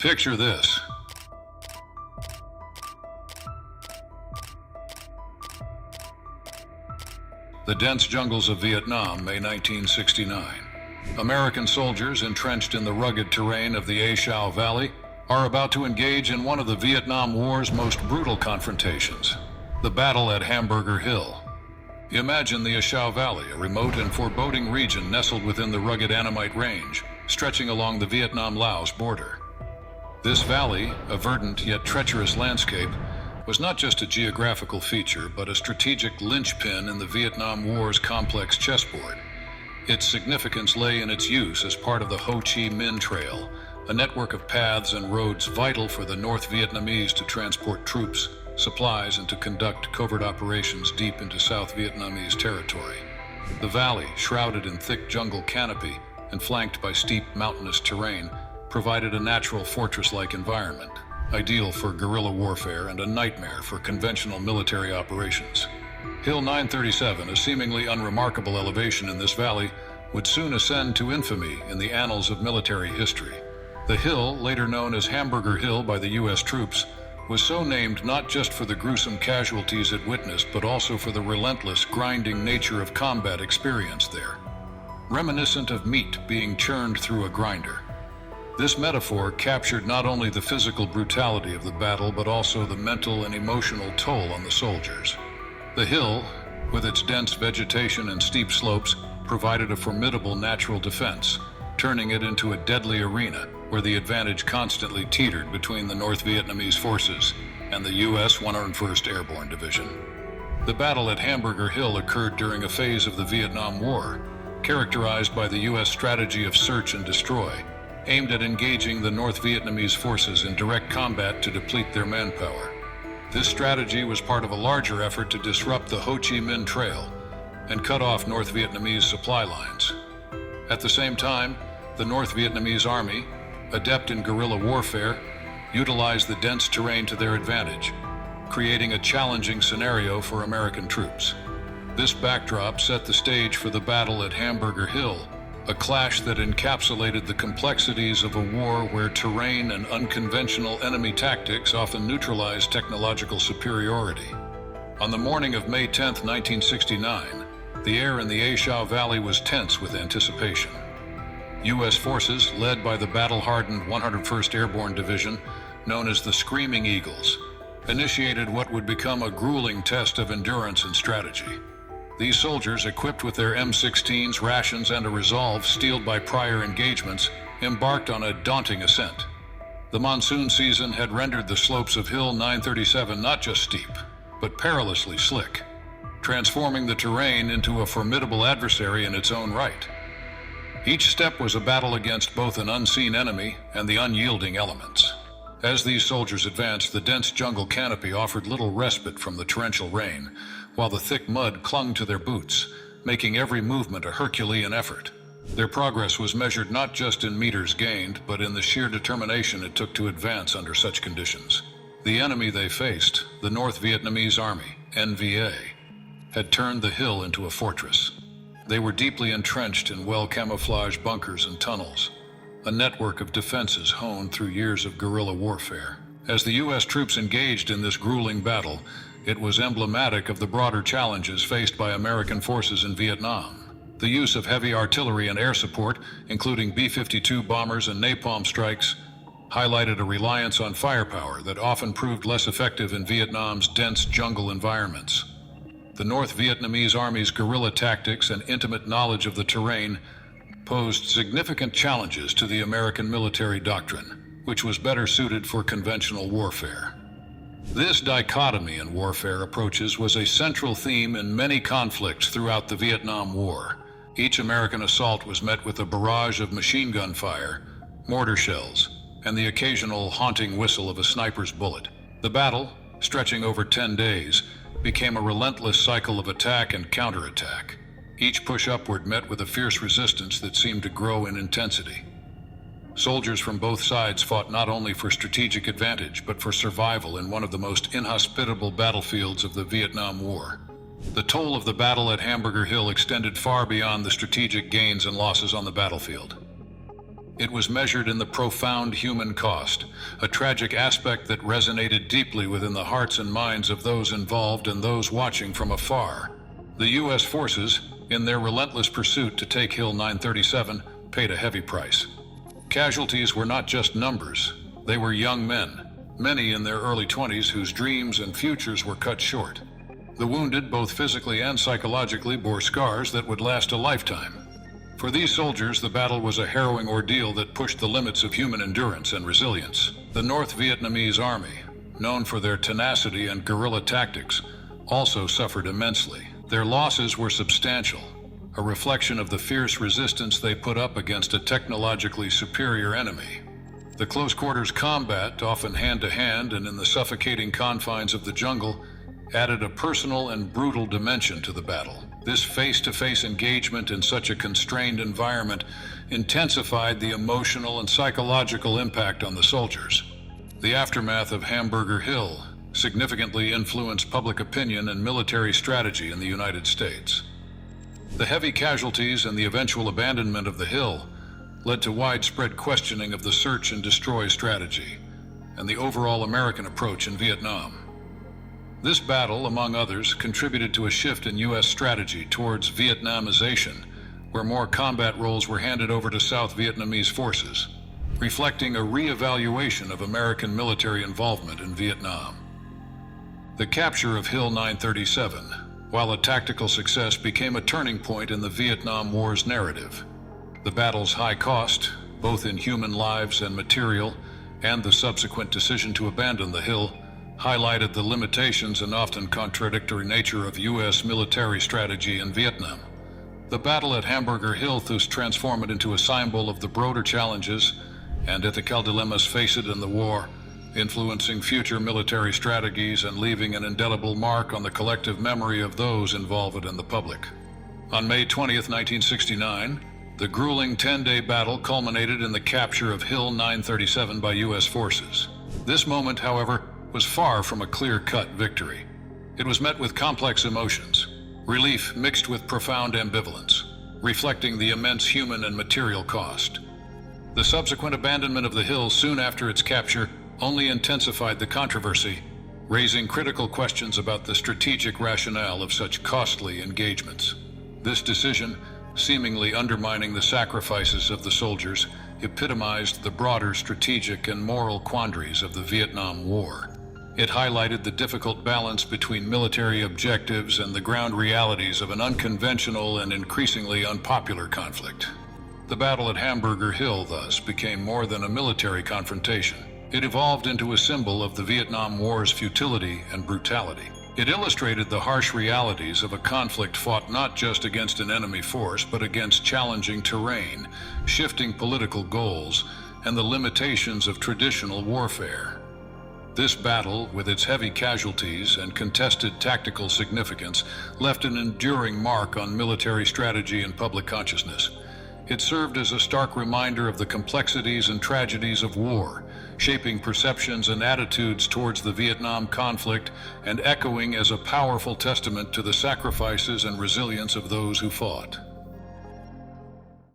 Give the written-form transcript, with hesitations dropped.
Picture this. The dense jungles of Vietnam, May 1969. American soldiers entrenched in the rugged terrain of the A Shau Valley are about to engage in one of the Vietnam War's most brutal confrontations, the battle at Hamburger Hill. Imagine the A Shau Valley, a remote and foreboding region nestled within the rugged Annamite Range, stretching along the Vietnam-Laos border. This valley, a verdant yet treacherous landscape, was not just a geographical feature, but a strategic linchpin in the Vietnam War's complex chessboard. Its significance lay in its use as part of the Ho Chi Minh Trail, a network of paths and roads vital for the North Vietnamese to transport troops, supplies, and to conduct covert operations deep into South Vietnamese territory. The valley, shrouded in thick jungle canopy and flanked by steep mountainous terrain, provided a natural fortress-like environment, ideal for guerrilla warfare and a nightmare for conventional military operations. Hill 937, a seemingly unremarkable elevation in this valley, would soon ascend to infamy in the annals of military history. The hill, later known as Hamburger Hill by the U.S. troops, was so named not just for the gruesome casualties it witnessed, but also for the relentless, grinding nature of combat experienced there. Reminiscent of meat being churned through a grinder. This metaphor captured not only the physical brutality of the battle, but also the mental and emotional toll on the soldiers. The hill, with its dense vegetation and steep slopes, provided a formidable natural defense, turning it into a deadly arena where the advantage constantly teetered between the North Vietnamese forces and the U.S. 101st Airborne Division. The battle at Hamburger Hill occurred during a phase of the Vietnam War, characterized by the U.S. strategy of search and destroy, aimed at engaging the North Vietnamese forces in direct combat to deplete their manpower. This strategy was part of a larger effort to disrupt the Ho Chi Minh Trail and cut off North Vietnamese supply lines. At the same time, the North Vietnamese Army, adept in guerrilla warfare, utilized the dense terrain to their advantage, creating a challenging scenario for American troops. This backdrop set the stage for the battle at Hamburger Hill, a clash that encapsulated the complexities of a war where terrain and unconventional enemy tactics often neutralized technological superiority. On the morning of May 10, 1969, the air in the A Shau Valley was tense with anticipation. U.S. forces, led by the battle-hardened 101st Airborne Division, known as the Screaming Eagles, initiated what would become a grueling test of endurance and strategy. These soldiers, equipped with their M16s, rations, and a resolve steeled by prior engagements, embarked on a daunting ascent. The monsoon season had rendered the slopes of Hill 937 not just steep, but perilously slick, transforming the terrain into a formidable adversary in its own right. Each step was a battle against both an unseen enemy and the unyielding elements. As these soldiers advanced, the dense jungle canopy offered little respite from the torrential rain, while the thick mud clung to their boots, making every movement a Herculean effort. Their progress was measured not just in meters gained, but in the sheer determination it took to advance under such conditions. The enemy they faced, the North Vietnamese Army, NVA, had turned the hill into a fortress. They were deeply entrenched in well-camouflaged bunkers and tunnels, a network of defenses honed through years of guerrilla warfare. As the U.S. troops engaged in this grueling battle, it was emblematic of the broader challenges faced by American forces in Vietnam. The use of heavy artillery and air support, including B-52 bombers and napalm strikes, highlighted a reliance on firepower that often proved less effective in Vietnam's dense jungle environments. The North Vietnamese Army's guerrilla tactics and intimate knowledge of the terrain posed significant challenges to the American military doctrine, which was better suited for conventional warfare. This dichotomy in warfare approaches was a central theme in many conflicts throughout the Vietnam War. Each American assault was met with a barrage of machine gun fire, mortar shells, and the occasional haunting whistle of a sniper's bullet. The battle, stretching over 10 days, became a relentless cycle of attack and counterattack. Each push upward met with a fierce resistance that seemed to grow in intensity. Soldiers from both sides fought not only for strategic advantage, but for survival in one of the most inhospitable battlefields of the Vietnam War. The toll of the battle at Hamburger Hill extended far beyond the strategic gains and losses on the battlefield. It was measured in the profound human cost, a tragic aspect that resonated deeply within the hearts and minds of those involved and those watching from afar. The U.S. forces, in their relentless pursuit to take Hill 937, paid a heavy price. Casualties were not just numbers, they were young men, many in their early 20s whose dreams and futures were cut short. The wounded, both physically and psychologically, bore scars that would last a lifetime. For these soldiers, the battle was a harrowing ordeal that pushed the limits of human endurance and resilience. The North Vietnamese army, known for their tenacity and guerrilla tactics, also suffered immensely. Their losses were substantial, a reflection of the fierce resistance they put up against a technologically superior enemy. The close-quarters combat, often hand-to-hand and in the suffocating confines of the jungle, added a personal and brutal dimension to the battle. This face-to-face engagement in such a constrained environment intensified the emotional and psychological impact on the soldiers. The aftermath of Hamburger Hill significantly influenced public opinion and military strategy in the United States. The heavy casualties and the eventual abandonment of the hill led to widespread questioning of the search and destroy strategy and the overall American approach in Vietnam. This battle, among others, contributed to a shift in U.S. strategy towards Vietnamization, where more combat roles were handed over to South Vietnamese forces, reflecting a re-evaluation of American military involvement in Vietnam. The capture of Hill 937, while a tactical success, became a turning point in the Vietnam War's narrative. The battle's high cost, both in human lives and material, and the subsequent decision to abandon the hill, highlighted the limitations and often contradictory nature of U.S. military strategy in Vietnam. The battle at Hamburger Hill thus transformed it into a symbol of the broader challenges and ethical dilemmas faced in the war, influencing future military strategies and leaving an indelible mark on the collective memory of those involved in the public. On May 20th, 1969, the grueling 10-day battle culminated in the capture of Hill 937 by U.S. forces. This moment, however, was far from a clear-cut victory. It was met with complex emotions, relief mixed with profound ambivalence, reflecting the immense human and material cost. The subsequent abandonment of the hill soon after its capture only intensified the controversy, raising critical questions about the strategic rationale of such costly engagements. This decision, seemingly undermining the sacrifices of the soldiers, epitomized the broader strategic and moral quandaries of the Vietnam War. It highlighted the difficult balance between military objectives and the ground realities of an unconventional and increasingly unpopular conflict. The battle at Hamburger Hill, thus, became more than a military confrontation. It evolved into a symbol of the Vietnam War's futility and brutality. It illustrated the harsh realities of a conflict fought not just against an enemy force, but against challenging terrain, shifting political goals, and the limitations of traditional warfare. This battle, with its heavy casualties and contested tactical significance, left an enduring mark on military strategy and public consciousness. It served as a stark reminder of the complexities and tragedies of war, shaping perceptions and attitudes towards the Vietnam conflict and echoing as a powerful testament to the sacrifices and resilience of those who fought.